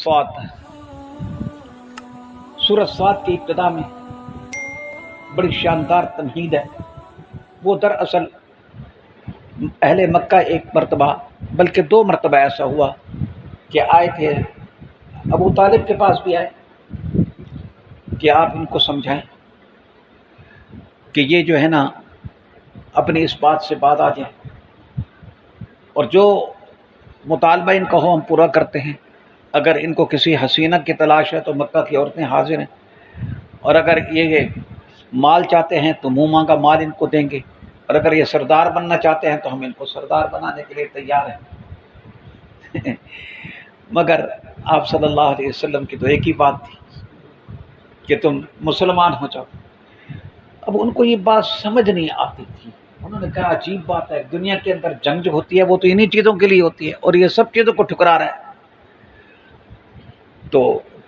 صاد سورۃ صاد کی ابتدا میں بڑی شاندار تمہید ہے۔ وہ دراصل اہل مکہ ایک مرتبہ بلکہ دو مرتبہ ایسا ہوا کہ آئے تھے، ابو طالب کے پاس بھی آئے کہ آپ ان کو سمجھائیں کہ یہ جو ہے نا اپنی اس بات سے بعد آ جائیں، اور جو مطالبہ ان کا ہو ہم پورا کرتے ہیں۔ اگر ان کو کسی حسینہ کی تلاش ہے تو مکہ کی عورتیں حاضر ہیں، اور اگر یہ مال چاہتے ہیں تو منہ مانگا مال ان کو دیں گے، اور اگر یہ سردار بننا چاہتے ہیں تو ہم ان کو سردار بنانے کے لیے تیار ہیں۔ مگر آپ صلی اللہ علیہ وسلم کی تو ایک ہی بات تھی کہ تم مسلمان ہو جاؤ۔ اب ان کو یہ بات سمجھ نہیں آتی تھی۔ انہوں نے کہا عجیب بات ہے، دنیا کے اندر جنگ جو ہوتی ہے وہ تو انہی چیزوں کے لیے ہوتی ہے، اور یہ سب چیزوں کو ٹھکرا رہا ہے۔ تو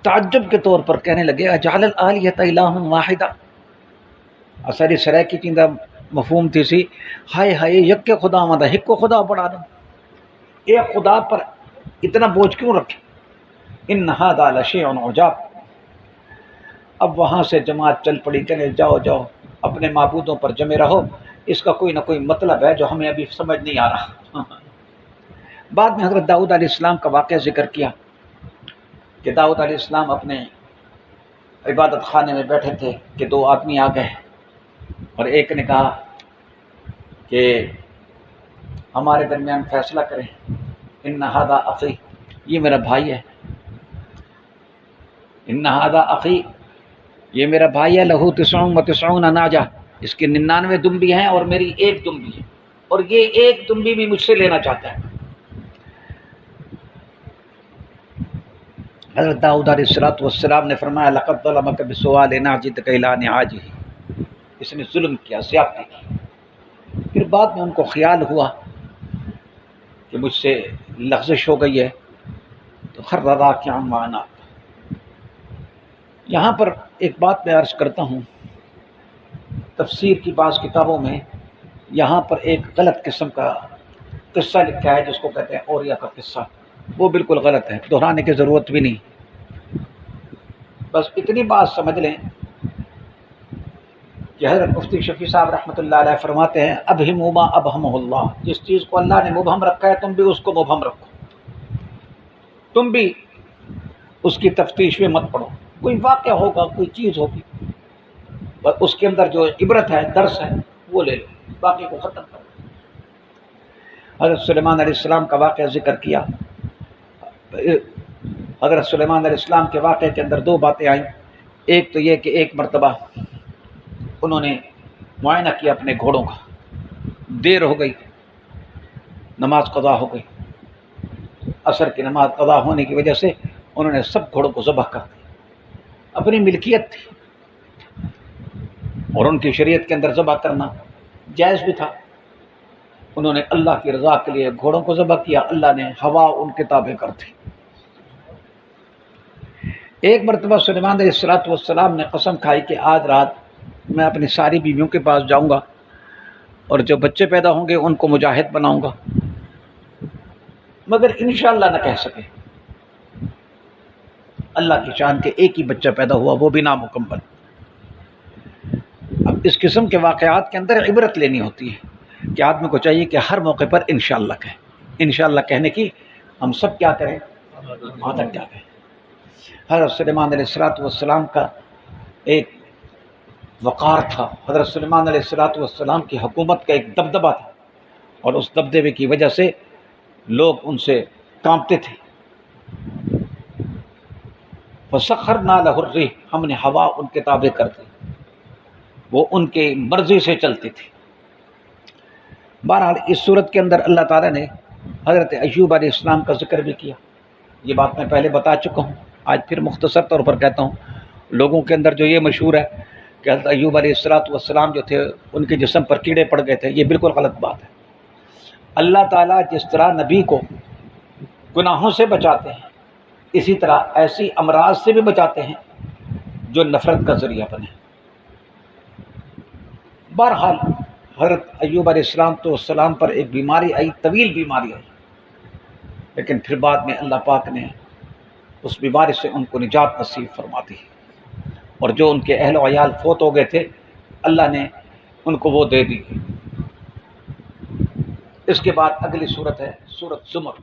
تعجب کے طور پر کہنے لگے اجعل الآلیۃ الہ واحدہ، اثر سرائے کی چیزیں مفہوم تھی سی، ہائے ہائے یک خدا مدہ ایک کو خدا بڑھا دو، ایک خدا پر اتنا بوجھ کیوں رکھے؟ ان ھذا لشیء عجاب۔ اب وہاں سے جماعت چل پڑی، کہنے جاؤ جاؤ اپنے معبودوں پر جمے رہو، اس کا کوئی نہ کوئی مطلب ہے جو ہمیں ابھی سمجھ نہیں آ رہا۔ بعد میں حضرت داؤد علیہ السلام کا واقعہ ذکر کیا کہ داؤد علیہ السلام اپنے عبادت خانے میں بیٹھے تھے کہ دو آدمی آ گئے، اور ایک نے کہا کہ ہمارے درمیان فیصلہ کریں، ان ھذا اخی، یہ میرا بھائی ہے، ان ھذا اخی، یہ میرا بھائی ہے، لہو 99 ناجہ، اس کے 99 دمبی ہیں اور میری ایک دمبی ہے، اور یہ ایک دمبی بھی مجھ سے لینا چاہتا ہے۔ حضرت داؤد علیہ السلام نے فرمایا لقد ظلمک بسؤال نعجتک الی نعاجہ، اس نے ظلم کیا، زیادتی کی۔ پھر بعد میں ان کو خیال ہوا کہ مجھ سے لغزش ہو گئی ہے، تو خر راکعا معنا۔ یہاں پر ایک بات میں عرض کرتا ہوں، تفسیر کی بعض کتابوں میں یہاں پر ایک غلط قسم کا قصہ لکھا ہے جس کو کہتے ہیں اوریا کا قصہ، وہ بالکل غلط ہے، دہرانے کی ضرورت بھی نہیں۔ بس اتنی بات سمجھ لیں کہ حضرت مفتی شفیع صاحب رحمۃ اللہ علیہ فرماتے ہیں ابہموا ما ابہمہ اللہ، جس چیز کو اللہ نے مبہم رکھا ہے تم بھی اس کو مبہم رکھو، تم بھی اس کی تفتیش میں مت پڑو۔ کوئی واقعہ ہوگا، کوئی چیز ہوگی، بس اس کے اندر جو عبرت ہے، درس ہے، وہ لے لو، باقی کو ختم کرو۔ حضرت سلیمان علیہ السلام کا واقعہ ذکر کیا۔ حضرت سلیمان علیہ السلام کے واقعے کے اندر دو باتیں آئیں، ایک تو یہ کہ ایک مرتبہ انہوں نے معائنہ کیا اپنے گھوڑوں کا، دیر ہو گئی، نماز قضا ہو گئی، عصر کی نماز قضا ہونے کی وجہ سے انہوں نے سب گھوڑوں کو ذبح کر دیا۔ اپنی ملکیت تھی اور ان کی شریعت کے اندر ذبح کرنا جائز بھی تھا۔ انہوں نے اللہ کی رضا کے لیے گھوڑوں کو ذبح کیا، اللہ نے ہوا ان کے تابع کر دی۔ ایک مرتبہ سلیمان علیہ السلام نے قسم کھائی کہ آج رات میں اپنی ساری بیویوں کے پاس جاؤں گا اور جو بچے پیدا ہوں گے ان کو مجاہد بناؤں گا، مگر انشاءاللہ نہ کہہ سکے۔ اللہ کی شان کے ایک ہی بچہ پیدا ہوا، وہ بھی نامکمل۔ اب اس قسم کے واقعات کے اندر عبرت لینی ہوتی ہے کہ آدمی کو چاہیے کہ ہر موقع پر انشاءاللہ کہیں۔ انشاءاللہ کہنے کی ہم سب کیا کریں، عادت کیا کہیں۔ حضرت سلیمان علیہ السلام کا ایک وقار تھا، حضرت سلیمان علیہ السلام کی حکومت کا ایک دبدبہ تھا، اور اس دبدبے کی وجہ سے لوگ ان سے کانپتے تھے۔ فسخرنا لہ الريح، ہم نے ہوا ان کے تابع کر دی، وہ ان کی مرضی سے چلتی تھی۔ بہرحال اس صورت کے اندر اللہ تعالیٰ نے حضرت ایوب علیہ السلام کا ذکر بھی کیا۔ یہ بات میں پہلے بتا چکا ہوں، آج پھر مختصر طور پر کہتا ہوں۔ لوگوں کے اندر جو یہ مشہور ہے کہ حضرت ایوب علیہ السلام جو تھے ان کے جسم پر کیڑے پڑ گئے تھے، یہ بالکل غلط بات ہے۔ اللہ تعالیٰ جس طرح نبی کو گناہوں سے بچاتے ہیں، اسی طرح ایسی امراض سے بھی بچاتے ہیں جو نفرت کا ذریعہ بنے۔ بہرحال حضرت ایوب علیہ السلام پر ایک بیماری آئی، طویل بیماری آئی، لیکن پھر بعد میں اللہ پاک نے اس بیماری سے ان کو نجات نصیب فرماتی ہے، اور جو ان کے اہل و عیال فوت ہو گئے تھے اللہ نے ان کو وہ دے دی۔ اس کے بعد اگلی صورت ہے سورۃ زمر۔